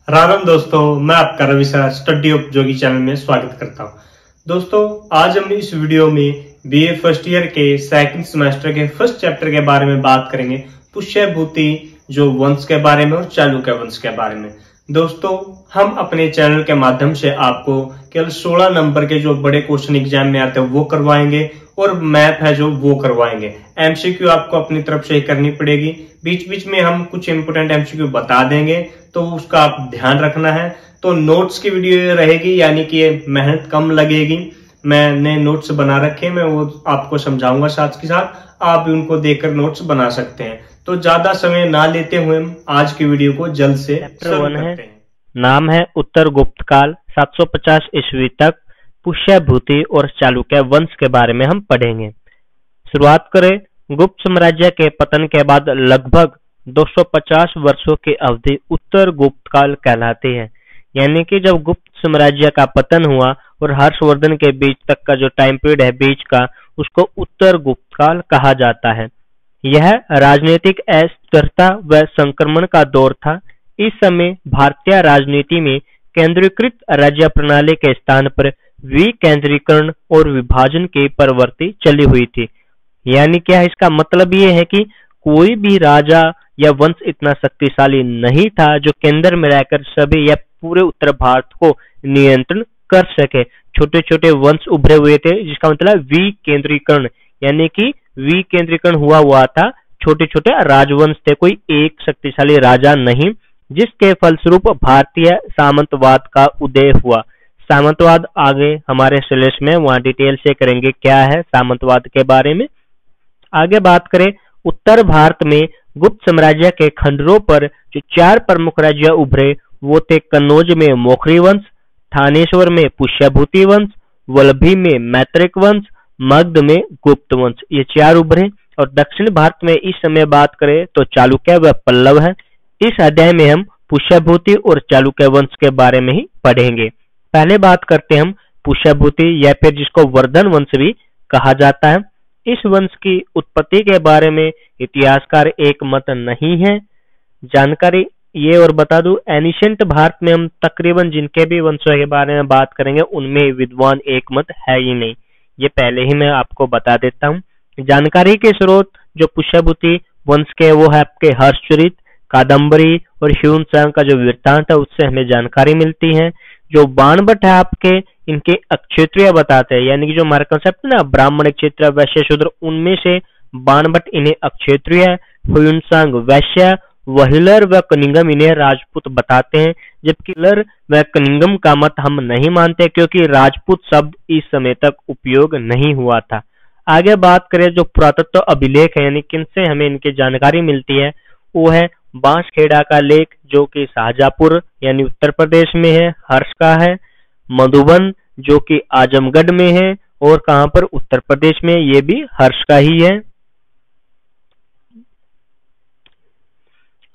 राम राम दोस्तों, मैं आपका Ravi sir study of Jogi channel में स्वागत करता हूं। दोस्तों, आज हम इस वीडियो में बीए फर्स्ट ईयर के सेकंड सेमेस्टर के फर्स्ट चैप्टर के बारे में बात करेंगे। पुष्यभूति जो वंश के बारे में और चालुक्य वंश के बारे में। दोस्तों, हम अपने चैनल के माध्यम से आपको केवल 16 नंबर के जो बड़े क्वेश्चन एग्जाम में आते हैं वो करवाएंगे और मैथ है जो वो करवाएंगे। एमसीक्यू आपको अपनी तरफ से ही करनी पड़ेगी। बीच बीच में हम कुछ इंपोर्टेंट एमसीक्यू बता देंगे, तो उसका आप ध्यान रखना है। तो नोट्स की वीडियो रहेगी, यानी कि ये मेहनत कम लगेगी। मैंने नोट्स बना रखे हैं, मैं वो आपको समझाऊंगा साथ के साथ। आप भी उनको देखकर नोट्स बना सकते हैं। तो ज्यादा समय ना लेते हुए हम आज की वीडियो को जल्द से शुरू करते हैं। नाम है उत्तर गुप्त काल 750 ईस्वी तक। पुष्यभूति और चालुक्य वंश के बारे में हम पढ़ेंगे। शुरुआत करें। गुप्त साम्राज्य के पतन के बाद लगभग 250 वर्षों की अवधि उत्तर गुप्त काल कहलाती है। यानी कि जब गुप्त साम्राज्य का पतन हुआ और हर्षवर्धन के बीच तक का जो टाइम पीरियड है बीच का, उसको उत्तर गुप्त काल कहा जाता है। यह राजनीतिक अस्थिरता व संक्रमण का दौर था। इस समय भारतीय राजनीति में केंद्रीकृत राज्य प्रणाली के स्थान पर विकेंद्रीकरण और विभाजन की प्रवृत्ति चली हुई थी। यानी क्या है, इसका मतलब ये है कि कोई भी राजा या वंश इतना शक्तिशाली नहीं था जो केंद्र में रहकर सभी या पूरे उत्तर भारत को नियंत्रण कर सके। छोटे छोटे वंश उभरे हुए थे, जिसका मतलब विकेंद्रीकरण, यानी कि विकेंद्रीकरण हुआ था। छोटे छोटे राजवंश थे, कोई एक शक्तिशाली राजा नहीं, जिसके फलस्वरूप भारतीय सामंतवाद का उदय हुआ। सामंतवाद आगे हमारे सिलेबस में वहां डिटेल से करेंगे क्या है सामंतवाद के बारे में। आगे बात करें, उत्तर भारत में गुप्त साम्राज्य के खंडरों पर जो 4 प्रमुख राज्य उभरे वो थे कन्नौज में मोखरी वंश, थानेश्वर में पुष्यभूति वंश, वल्लभी में मैत्रेक वंश, मगध में गुप्त वंश। ये 4 उभरे। और दक्षिण भारत में इस समय बात करें तो चालुक्य व पल्लव है। इस अध्याय में हम पुष्यभूति और चालुक्य वंश के बारे में ही पढ़ेंगे। पहले बात करते हैं हम पुष्यभूति या फिर जिसको वर्धन वंश भी कहा जाता है। इस वंश की उत्पत्ति के बारे में इतिहासकार एक मत नहीं है। जानकारी ये और बता दूं, एनिशेंट भारत में हम तकरीबन जिनके भी वंशों के बारे में बात करेंगे उनमें विद्वान एक मत है ही नहीं। ये पहले ही मैं आपको बता देता हूँ। जानकारी के स्रोत जो पुष्यभूति वंश के वो है आपके हर्षचरित, कादम्बरी और ह्यून-त्सांग का जो वृत्तांत है उससे हमें जानकारी मिलती है। जो बाणभट्ट है आपके, इनके अक्षत्रिय बताते हैं, यानी कि जो हमारा कंसेप्ट है ना ब्राह्मण क्षत्रिय वैश्य शूद्र, उनमें से बाणभट्ट इन्हें अक्षत्रिय, ह्यून-त्सांग वैश्य, वहिलर व कनिंगम इन्हें राजपूत बताते हैं। जबकि हिलर व कनिंगम का मत हम नहीं मानते, क्योंकि राजपूत शब्द इस समय तक उपयोग नहीं हुआ था। आगे बात करें जो पुरातत्व अभिलेख है, यानी किनसे हमें इनकी जानकारी मिलती है, वो है बांसखेड़ा का लेख जो कि शाहजहांपुर यानी उत्तर प्रदेश में है, हर्ष का है। मधुबन जो कि आजमगढ़ में है, और कहां पर, उत्तर प्रदेश में, ये भी हर्ष का ही है।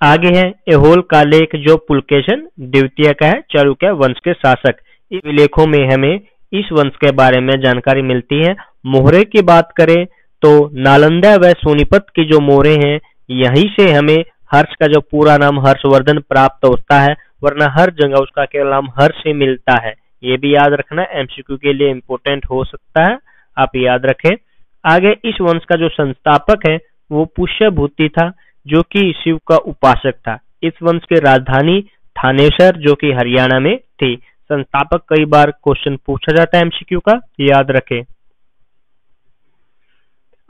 आगे है एहोल का लेख जो पुलकेशन द्वितीय का है, चालुक्य वंश के शासक। इस लेखों में हमें इस वंश के बारे में जानकारी मिलती है। मोहरे की बात करें तो नालंदा व सोनीपत की जो मोहरे हैं, यहीं से हमें हर्ष का जो पूरा नाम हर्षवर्धन प्राप्त होता है, वरना हर जगह उसका केवल नाम हर्ष ही मिलता है। ये भी याद रखना, एमसीक्यू के लिए इंपोर्टेंट हो सकता है, आप याद रखें। आगे इस वंश का जो संस्थापक है वो पुष्यभूति था, जो कि शिव का उपासक था। इस वंश की राजधानी थानेसर जो कि हरियाणा में थी। संस्थापक कई बार क्वेश्चन पूछा जाता है एमसीक्यू का, याद रखें।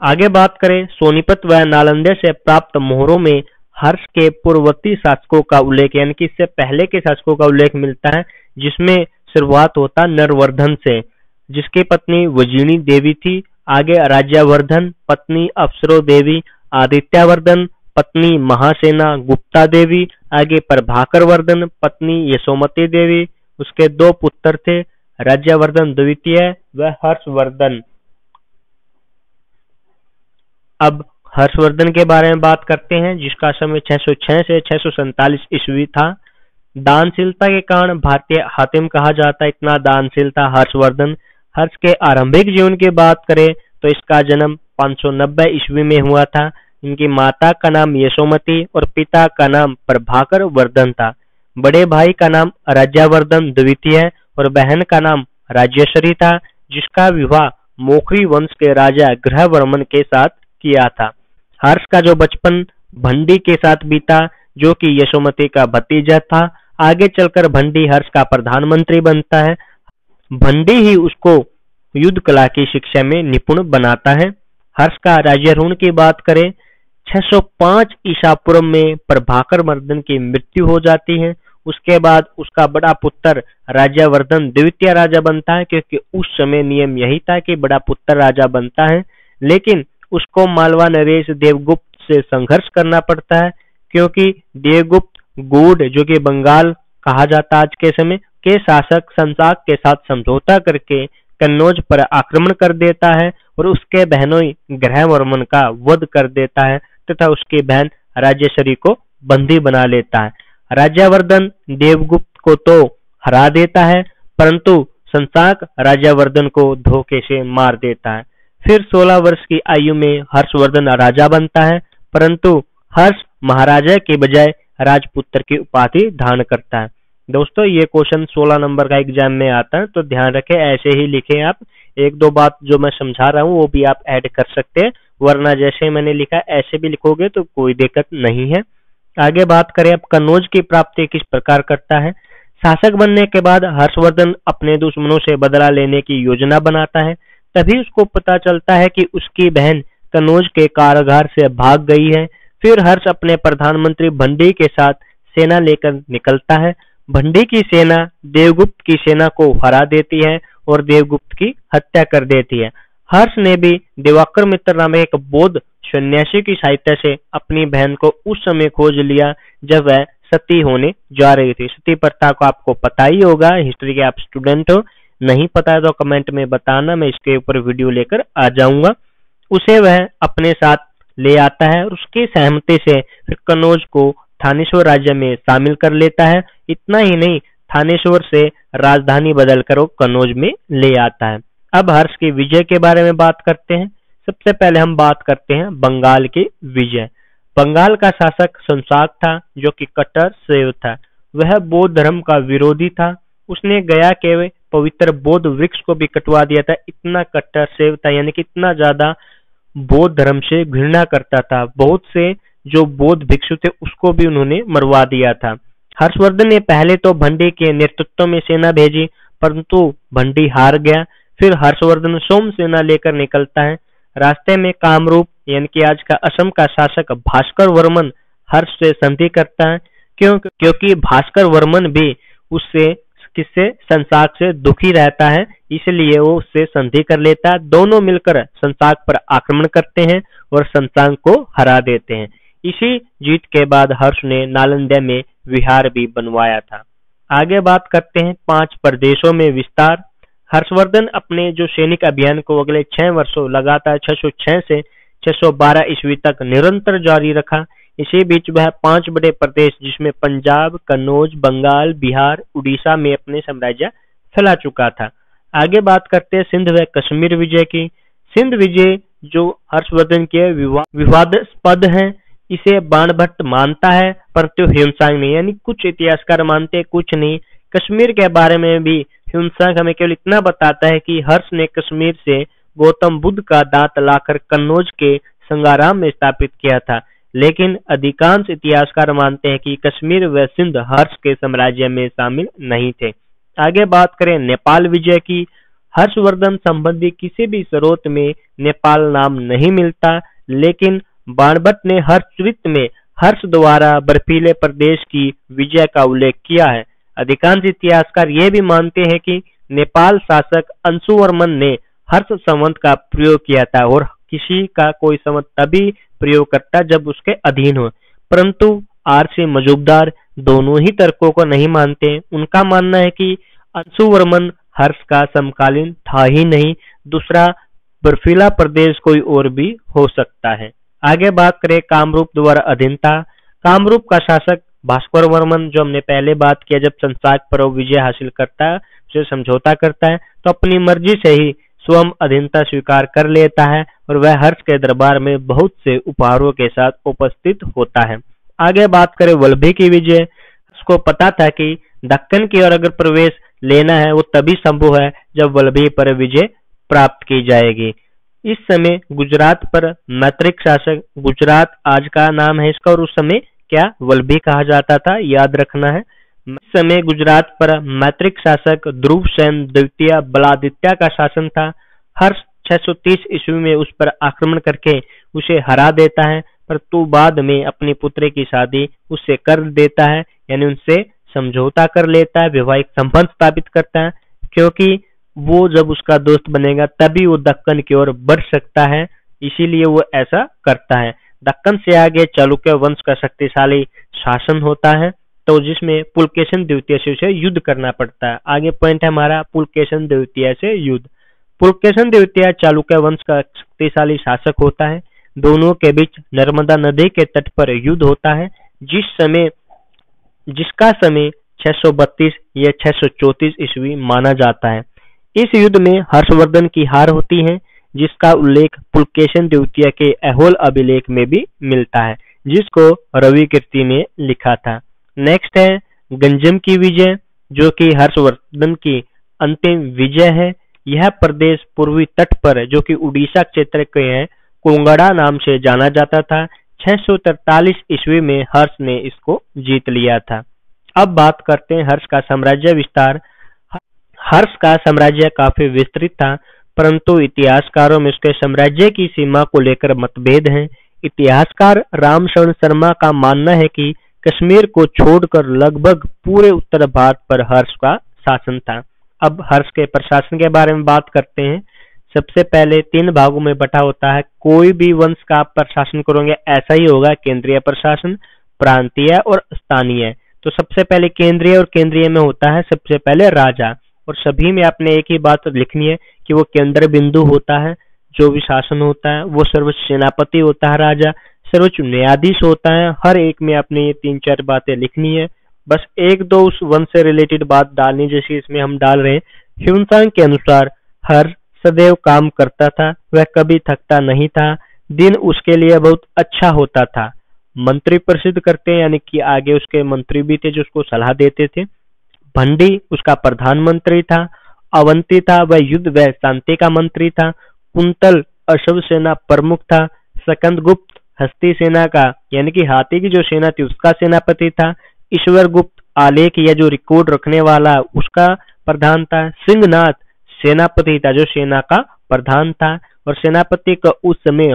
आगे बात करें, सोनीपत व नालंदा से प्राप्त मोहरों में हर्ष के पूर्ववर्ती शासकों का उल्लेख, यानी कि इससे पहले के शासकों का उल्लेख मिलता है, जिसमें शुरुआत होता नरवर्धन से, जिसकी पत्नी वजिनी देवी थी। आगे राज्यवर्धन, पत्नी अप्सरो देवी, आदित्यवर्धन, पत्नी महासेना गुप्ता देवी। आगे प्रभाकर वर्धन, पत्नी यशोमती देवी। उसके 2 पुत्र थे, राज्यवर्धन द्वितीय व हर्षवर्धन। अब हर्षवर्धन के बारे में बात करते हैं, जिसका समय 606 से 647 ईस्वी था। दानशीलता के कारण भारतीय हातिम कहा जाता है, इतना दानशील था हर्षवर्धन। हर्ष के आरंभिक जीवन की बात करें तो इसका जन्म 590 ईस्वी में हुआ था। इनकी माता का नाम यशोमती और पिता का नाम प्रभाकर वर्धन था। बड़े भाई का नाम राज्यवर्धन द्वितीय और बहन का नाम राजेश्वरी था, जिसका विवाह मौखरी वंश के राजा ग्रहवर्मन के साथ किया था। हर्ष का जो बचपन भंडी के साथ बीता, जो कि यशोमती का भतीजा था। आगे चलकर भंडी हर्ष का प्रधानमंत्री बनता है। भंडी ही उसको युद्ध कला की शिक्षा में निपुण बनाता है। हर्ष का राज्यारोहण की बात करें, 605 ईसा पूर्व में प्रभाकर मर्दन की मृत्यु हो जाती है। उसके बाद उसका बड़ा पुत्र राज्यवर्धन द्वितीय राजा बनता है, क्योंकि उस समय नियम यही था कि बड़ा पुत्र राजा बनता है। लेकिन उसको मालवा नरेश देवगुप्त से संघर्ष करना पड़ता है, क्योंकि देवगुप्त गूढ़, जो कि बंगाल कहा जाता आज के समय, के शासक संसाक के साथ समझौता करके कन्नौज पर आक्रमण कर देता है और उसके बहनोई ग्रहवर्मन का वध कर देता है तथा उसकी बहन राजेश्वरी को बंदी बना लेता है। राज्यवर्धन देवगुप्त को तो हरा देता है, परंतु संसाक राज्यवर्धन को धोखे से मार देता है। फिर 16 वर्ष की आयु में हर्षवर्धन राजा बनता है, परंतु हर्ष महाराजा के बजाय राजपुत्र की उपाधि धारण करता है। दोस्तों, ये क्वेश्चन 16 नंबर का एग्जाम में आता है, तो ध्यान रखें, ऐसे ही लिखें आप। एक दो बात जो मैं समझा रहा हूँ वो भी आप ऐड कर सकते हैं, वरना जैसे मैंने लिखा ऐसे भी लिखोगे तो कोई दिक्कत नहीं है। आगे बात करें अब, कन्नौज की प्राप्ति किस प्रकार करता है। शासक बनने के बाद हर्षवर्धन अपने दुश्मनों से बदला लेने की योजना बनाता है। तभी उसको पता चलता है कि उसकी बहन कन्नौज के कारागार से भाग गई है। फिर हर्ष अपने प्रधानमंत्री भंडी के साथ सेना लेकर निकलता है। भंडी की सेना देवगुप्त की सेना को हरा देती है और देवगुप्त की हत्या कर देती है। हर्ष ने भी दिवाकर मित्र नामक एक बौद्ध सन्यासी की सहायता से अपनी बहन को उस समय खोज लिया जब वह सती होने जा रही थी। सती प्रथा को आपको पता ही होगा, हिस्ट्री के आप स्टूडेंट हो, नहीं पता है तो कमेंट में बताना, मैं इसके ऊपर वीडियो लेकर आ जाऊंगा। उसे वह अपने साथ ले आता है और उसकी सहमति से फिर कन्नौज को थानेश्वर राज्य में शामिल कर लेता है। इतना ही नहीं, थानेश्वर से राजधानी बदलकर वो कन्नौज में ले आता है। अब हर्ष की विजय के बारे में बात करते हैं। सबसे पहले हम बात करते हैं बंगाल की विजय। बंगाल का शासक संसाक था, जो कि कट्टर शैव था। वह बौद्ध धर्म का विरोधी था। उसने गया के पवित्र बौद्ध वृक्ष को भी कटवा दिया था। इतना कट्टर शैव था, यानी कि इतना ज्यादा बौद्ध धर्म से घृणा करता था। बहुत से जो बौद्ध भिक्षु थे उसको भी उन्होंने मरवा दिया था। हर्षवर्धन ने पहले तो भंडी के नेतृत्व में सेना भेजी, परंतु भंडी हार गया। फिर हर्षवर्धन सोम सेना लेकर निकलता है। रास्ते में कामरूप, यानी कि आज का असम का शासक भास्कर वर्मन हर्ष से संधि करता है, क्योंकि भास्कर वर्मन भी उससे किससे संसाक से दुखी रहता है, इसलिए वो उससे संधि कर लेता है। दोनों मिलकर संसाक पर आक्रमण करते हैं और संसाक को हरा देते हैं। इसी जीत के बाद हर्ष ने नालंदा में विहार भी बनवाया था। आगे बात करते हैं 5 प्रदेशों में विस्तार। हर्षवर्धन अपने जो सैनिक अभियान को अगले 6 वर्षों लगातार 606 से 612 ईस्वी तक निरंतर जारी रखा। इसी बीच वह 5 बड़े प्रदेश, जिसमें पंजाब, कन्नौज, बंगाल, बिहार, उड़ीसा में अपने साम्राज्य फैला चुका था। आगे बात करते हैं सिंध व कश्मीर विजय की। सिंध विजय जो हर्षवर्धन के विवादास्पद है, इसे बाणभट्ट मानता है, परंतु ह्यूनसांग नहीं, यानी कुछ इतिहासकार मानते कुछ नहीं। कश्मीर के बारे में भी ह्यूनसांग हमें केवल इतना बताता है कि हर्ष ने कश्मीर से गौतम बुद्ध का दांत लाकर कन्नौज के संगाराम में स्थापित किया था। लेकिन अधिकांश इतिहासकार मानते हैं कि कश्मीर व सिंध हर्ष के साम्राज्य में शामिल नहीं थे। आगे बात करें नेपाल विजय की। हर्षवर्धन संबंधी किसी भी स्रोत में नेपाल नाम नहीं मिलता, लेकिन बाणभट्ट ने हर्षचरित में हर्ष द्वारा बर्फीले प्रदेश की विजय का उल्लेख किया है। अधिकांश इतिहासकार यह भी मानते हैं कि नेपाल शासक अंशुवर्मन ने हर्ष संवत का प्रयोग किया था और किसी का कोई संवत तभी प्रयोग करता जब उसके अधीन हो, परंतु आर.सी. मजूमदार दोनों ही तर्कों को नहीं मानते। उनका मानना है कि अंशुवर्मन हर्ष का समकालीन था ही नहीं, दूसरा बर्फीला प्रदेश कोई और भी हो सकता है। आगे बात करें कामरूप द्वारा अधीनता। कामरूप का शासक भास्कर वर्मन, जो हमने पहले बात किया, जब संसाक पर विजय हासिल करता है, उसे समझौता करता है, तो अपनी मर्जी से ही स्वयं अधीनता स्वीकार कर लेता है और वह हर्ष के दरबार में बहुत से उपहारों के साथ उपस्थित होता है। आगे बात करें वल्लभी की विजय। को पता था कि दक्कन की ओर अगर प्रवेश लेना है वो तभी संभव है जब वल्लभी पर विजय प्राप्त की जाएगी। इस समय गुजरात पर मैत्रिक शासक, गुजरात आज का नाम है इसका, और उस समय क्या वल्लभी कहा जाता था, याद रखना है। इस समय गुजरात पर मैत्रिक शासक ध्रुवसेन द्वितीय बलादित्य का शासन था। हर्ष 630 ईस्वी में उस पर आक्रमण करके उसे हरा देता है, परंतु बाद में अपनी पुत्री की शादी उससे कर देता है, यानी उनसे समझौता कर लेता है, वैवाहिक संबंध स्थापित करता है, क्योंकि वो जब उसका दोस्त बनेगा तभी वो दक्कन की ओर बढ़ सकता है, इसीलिए वो ऐसा करता है। दक्कन से आगे चालुक्य वंश का शक्तिशाली शासन होता है, तो जिसमें पुलकेशन द्वितीय से उसे युद्ध करना पड़ता है। आगे पॉइंट है हमारा पुलकेशन द्वितीय से युद्ध। पुलकेशन द्वितीय चालुक्य वंश का शक्तिशाली शासक होता है। दोनों के बीच नर्मदा नदी के तट पर युद्ध होता है, जिसका समय 632 या 634 ईस्वी माना जाता है। इस युद्ध में हर्षवर्धन की हार होती है, जिसका उल्लेख पुलकेशन द्वितीय के ऐहोल अभिलेख में भी मिलता है, जिसको रवि कीर्ति ने लिखा था। नेक्स्ट है गंजम की विजय, जो कि हर्षवर्धन की अंतिम विजय है। यह प्रदेश पूर्वी तट पर, जो कि उड़ीसा क्षेत्र के है, कोंगड़ा नाम से जाना जाता था। 643 ईस्वी में हर्ष ने इसको जीत लिया था। अब बात करते हैं हर्ष का साम्राज्य विस्तार। हर्ष का साम्राज्य काफी विस्तृत था, परंतु इतिहासकारों में उसके साम्राज्य की सीमा को लेकर मतभेद हैं। इतिहासकार रामशरण शर्मा का मानना है कि कश्मीर को छोड़कर लगभग पूरे उत्तर भारत पर हर्ष का शासन था। अब हर्ष के प्रशासन के बारे में बात करते हैं। सबसे पहले 3 भागों में बटा होता है। कोई भी वंश का आप प्रशासन करोगे ऐसा ही होगा, केंद्रीय प्रशासन, प्रांतीय और स्थानीय। तो सबसे पहले केंद्रीय, और केंद्रीय में होता है सबसे पहले राजा, और सभी में आपने एक ही बात लिखनी है कि वो केंद्र बिंदु होता है। जो भी शासन होता है वो सर्वोच्च सेनापति होता है राजा, सर्वोच्च न्यायाधीश होता है। हर एक में आपने ये 3-4 बातें लिखनी है। बस 1-2 उस वंश से रिलेटेड बात डालनी, जैसे इसमें हम डाल रहे हैं। ह्यूनसांग के अनुसार हर सदैव काम करता था, वह कभी थकता नहीं था, दिन उसके लिए बहुत अच्छा होता था। मंत्री प्रसिद्ध करते हैं, यानी कि आगे उसके मंत्री भी थे जो उसको सलाह देते थे। भंडी उसका प्रधानमंत्री था। अवंती था, वह युद्ध व शांति का मंत्री था। कुंतल अश्व सेना प्रमुख था। सकंदगुप्त हस्ती सेना का, यानी कि हाथी की जो सेना थी उसका सेनापति था। ईश्वर गुप्त आलेख या जो रिकॉर्ड रखने वाला उसका प्रधान था। सिंहनाथ सेनापति था जो सेना का प्रधान था, और सेनापति का उस समय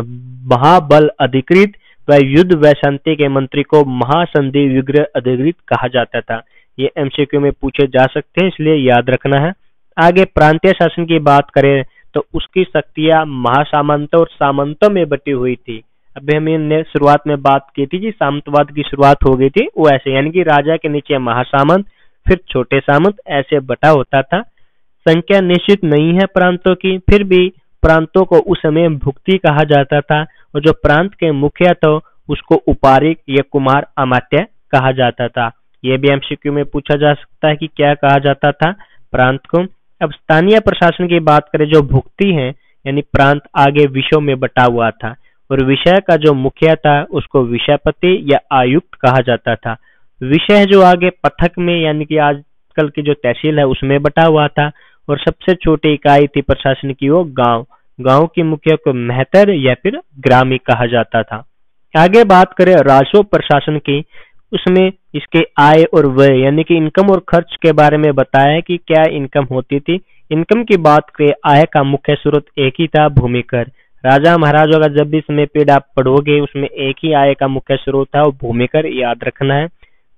महाबल अधिकृत व युद्ध व शांति के मंत्री को महासंधि विग्रह अधिकृत कहा जाता था। ये एमसीक्यू में पूछे जा सकते हैं, इसलिए याद रखना है। आगे प्रांतीय शासन की बात करें तो उसकी शक्तियां महासामंत और सामंतों में बटी हुई थी। अभी हमने शुरुआत में बात की थी कि सामंतवाद की शुरुआत हो गई थी, वो ऐसे, यानी कि राजा के नीचे महासामंत, फिर छोटे सामंत, ऐसे बटा होता था। संख्या निश्चित नहीं है प्रांतों की, फिर भी प्रांतों को उस समय भुक्ति कहा जाता था, और जो प्रांत के मुखिया था उसको उपारिक या कुमार अमात्य कहा जाता था। ये भी एमसीक्यू में पूछा जा सकता है कि क्या कहा जाता था प्रांत को। अब स्थानीय प्रशासन की बात करें, जो भुक्ति है, यानी प्रांत आगे विषयों में बटा हुआ था, और विषय का जो मुखिया था उसको विषयपति या आयुक्त कहा जाता था। विषय जो आगे पथक में, यानी कि आजकल की जो तहसील है उसमें बटा हुआ था, और सबसे छोटी इकाई थी प्रशासन की वो गांव। गांव के मुखिया को महतर या फिर ग्रामी कहा जाता था। आगे बात करें राजस्व प्रशासन की, उसमें इसके आय और व्यय, यानी कि इनकम और खर्च के बारे में बताया है कि क्या इनकम होती थी। इनकम की बात करें, आय का मुख्य स्रोत एक ही था, भूमिकर। राजा महाराजों का जब भी समय पीढ़ आप पढ़ोगे उसमें एक ही आय का मुख्य स्रोत था, वो भूमिकर, याद रखना है।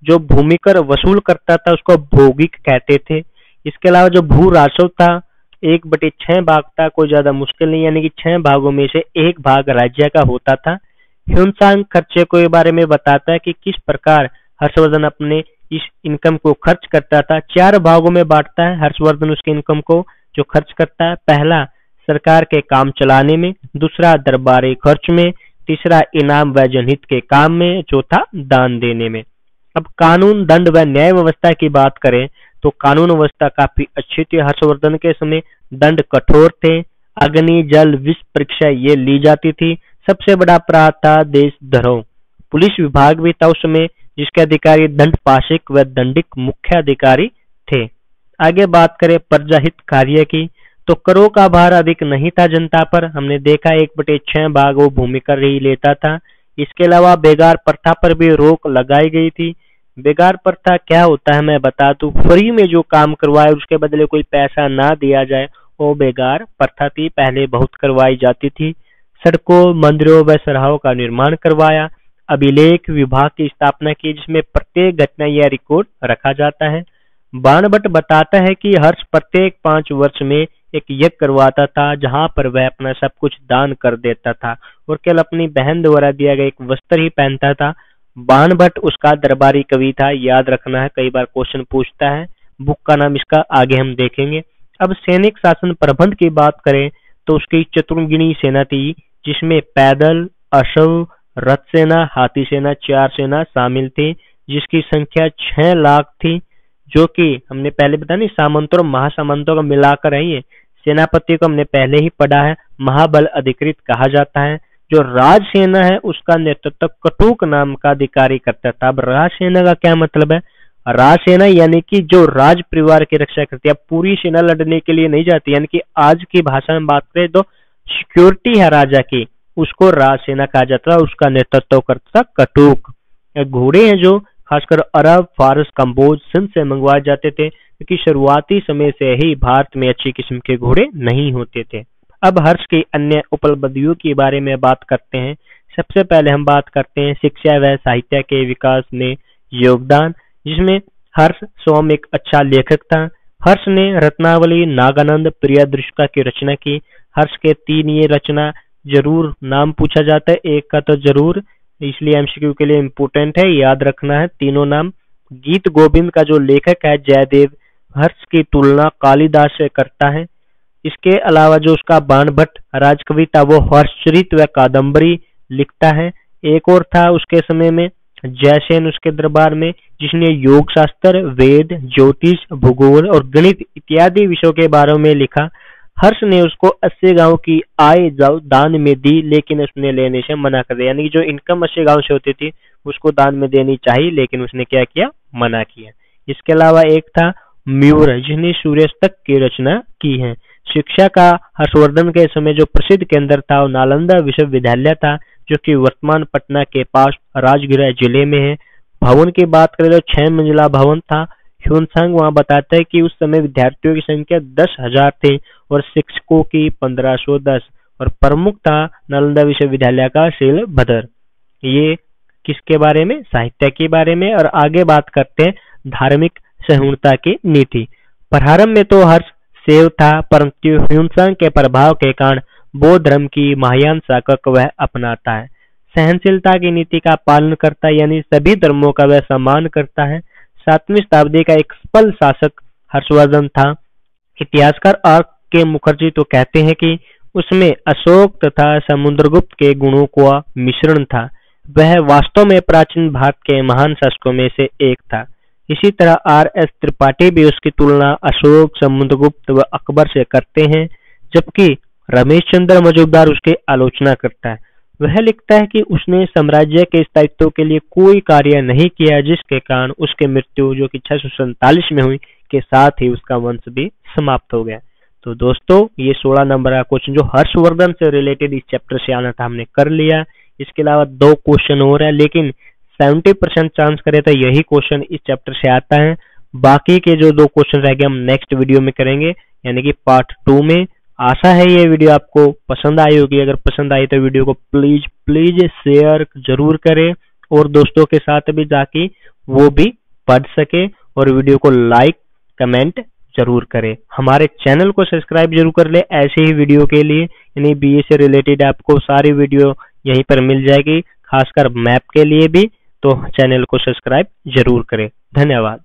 जो भूमिकर वसूल करता था उसको भौगिक कहते थे। इसके अलावा जो भू राजस्व था 1/6 भाग था, कोई ज्यादा मुश्किल नहीं, यानी कि 6 भागों में से 1 भाग राज्य का होता था। ह्यूनसांग खर्चे को बारे में बताता है कि किस प्रकार हर्षवर्धन अपने इस इनकम को खर्च करता था। 4 भागों में बांटता है हर्षवर्धन उसके इनकम को जो खर्च करता है। पहला सरकार के काम चलाने में, दूसरा दरबारी खर्च में, तीसरा इनाम व जनहित के काम में, चौथा दान देने में। अब कानून, दंड व न्याय व्यवस्था की बात करें तो कानून व्यवस्था काफी अच्छी थी। हर्षवर्धन के समय दंड कठोर थे। अग्नि, जल, विष परीक्षा ये ली जाती थी। सबसे बड़ा अपराध था देशद्रोह। पुलिस विभाग भी था उस समय, जिसके अधिकारी दंड पाशिक व दंडिक मुख्य अधिकारी थे। आगे बात करें प्रजाहित कार्य की, तो करों का भार अधिक नहीं था जनता पर। हमने देखा 1/6 भाग वो भूमि कर ही लेता था। इसके अलावा बेगार प्रथा पर भी रोक लगाई गई थी। बेगार प्रथा क्या होता है मैं बता दूं, फ्री में जो काम करवाए उसके बदले कोई पैसा ना दिया जाए, वो बेगार प्रथा थी। पहले बहुत करवाई जाती थी। सड़कों, मंदिरों व सराहों का निर्माण करवाया। अभिलेख विभाग की स्थापना की, जिसमें प्रत्येक घटना या रिकॉर्ड रखा जाता है। बाणभट्ट बताता है कि हर्ष प्रत्येक 5 वर्ष में एक यज्ञ करवाता था, जहां पर वह अपना सब कुछ दान कर देता था और केवल अपनी बहन द्वारा दिया गया एक वस्त्र ही पहनता था। बाणभट्ट उसका दरबारी कवि था, याद रखना है, कई बार क्वेश्चन पूछता है। बुक का नाम इसका आगे हम देखेंगे। अब सैनिक शासन प्रबंध की बात करें तो उसकी चतुर्गिणी सेना थी, जिसमें पैदल, अश्व, रथ सेना, हाथी सेना, 4 सेना शामिल थी, जिसकी संख्या 6 लाख थी, जो कि हमने पहले बताया नहीं, सामंतों और महासामंतों का मिलाकर है ये। सेनापति को हमने पहले ही पढ़ा है, महाबल अधिकृत कहा जाता है। जो राज सेना है उसका नेतृत्व कटुक नाम का अधिकारी करता था। अब राज सेना का क्या मतलब है? राज सेना यानी कि जो राज परिवार की रक्षा करती है। पूरी सेना लड़ने के लिए नहीं जाती, यानी कि आज की भाषा में बात करें तो सिक्योरिटी है राजा की, उसको राज सेना कहा जाता है। उसका नेतृत्व करता था कटुक। घोड़े हैं जो खासकर अरब, फारस, कंबोज, सिंध से मंगवाए जाते थे, क्योंकि शुरुआती समय से ही भारत में अच्छी किस्म के घोड़े नहीं होते थे। अब हर्ष की अन्य उपलब्धियों के बारे में बात करते हैं। सबसे पहले हम बात करते हैं शिक्षा व साहित्य के विकास में योगदान, जिसमें हर्ष स्वयं एक अच्छा लेखक था। हर्ष ने रत्नावली, नागानंद, प्रियदृष्टा की रचना की। हर्ष के 3 ये रचना जरूर नाम पूछा जाता है, एक का तो जरूर, इसलिए एमसीक्यू के लिए इम्पोर्टेंट है, याद रखना है तीनों नाम। गीत गोविंद का जो लेखक है जयदेव, हर्ष की तुलना कालिदास से करता है। इसके अलावा जो उसका बाणभट्ट राजकवि था, वो हर्षचरित व कादम्बरी लिखता है। एक और था उसके समय में जयसेन उसके दरबार में, जिसने योग शास्त्र, वेद, ज्योतिष, भूगोल और गणित इत्यादि विषयों के बारे में लिखा। हर्ष ने उसको 80 गांव की आय दान में दी, लेकिन उसने लेने से मना कर दिया। यानी कि जो इनकम 80 गांव से होती थी उसको दान में देनी चाहिए, लेकिन उसने क्या किया? मना किया। इसके अलावा एक था म्यूर, जिसने सूर्यास्तक की रचना की है। शिक्षा का हर्षवर्धन के समय जो प्रसिद्ध केंद्र था वो नालंदा विश्वविद्यालय था, जो कि वर्तमान पटना के पास राजगीर जिले में है। भवन की बात करें तो 6 मंजिला भवन था। ह्यूनसांग वहां बताता है कि उस समय विद्यार्थियों की संख्या 10,000 थी और शिक्षकों की 1510, और प्रमुख था नालंदा विश्वविद्यालय का शीलभद्र। ये किसके बारे में? साहित्य के बारे में। और आगे बात करते हैं धार्मिक सहिष्णुता की नीति। प्रारंभ में तो हर्ष सेव था, परंतु ह्यूनसांग के प्रभाव के कारण बौद्ध धर्म की महायान शाखा को वह अपनाता है। सहनशीलता की नीति का पालन करता है, यानी सभी धर्मों का वह सम्मान करता है। 7वीं शताब्दी का एक सफल शासक हर्षवर्धन था। इतिहासकार आर के मुखर्जी तो कहते हैं कि उसमें अशोक तथा समुद्रगुप्त के गुणों का मिश्रण था। वह वास्तव में प्राचीन भारत के महान शासकों में से एक था। इसी तरह R.S. त्रिपाठी भी उसकी तुलना अशोक, समुद्रगुप्त व अकबर से करते हैं, जबकि रमेश चंद्र मजूमदार उसकी आलोचना करता है। वह लिखता है कि उसने साम्राज्य के स्थायित्व के लिए कोई कार्य नहीं किया, जिसके कारण उसकी मृत्यु जो कि 647 में हुई के साथ ही उसका वंश भी समाप्त हो गया। तो दोस्तों ये 16 नंबर का क्वेश्चन जो हर्षवर्धन से रिलेटेड इस चैप्टर से आना था हमने कर लिया। इसके अलावा 2 क्वेश्चन और है, लेकिन 70% चांस करे तो यही क्वेश्चन इस चैप्टर से आता है। बाकी के जो 2 क्वेश्चन रह गए हम नेक्स्ट वीडियो में करेंगे, यानी कि पार्ट 2 में। आशा है ये वीडियो आपको पसंद आई होगी। अगर पसंद आई तो वीडियो को प्लीज शेयर जरूर करें और दोस्तों के साथ भी जाके वो भी पढ़ सके, और वीडियो को लाइक कमेंट जरूर करें। हमारे चैनल को सब्सक्राइब जरूर कर ले ऐसे ही वीडियो के लिए, यानी बीए से रिलेटेड आपको सारी वीडियो यहीं पर मिल जाएगी, खासकर मैप के लिए भी। तो चैनल को सब्सक्राइब जरूर करें। धन्यवाद।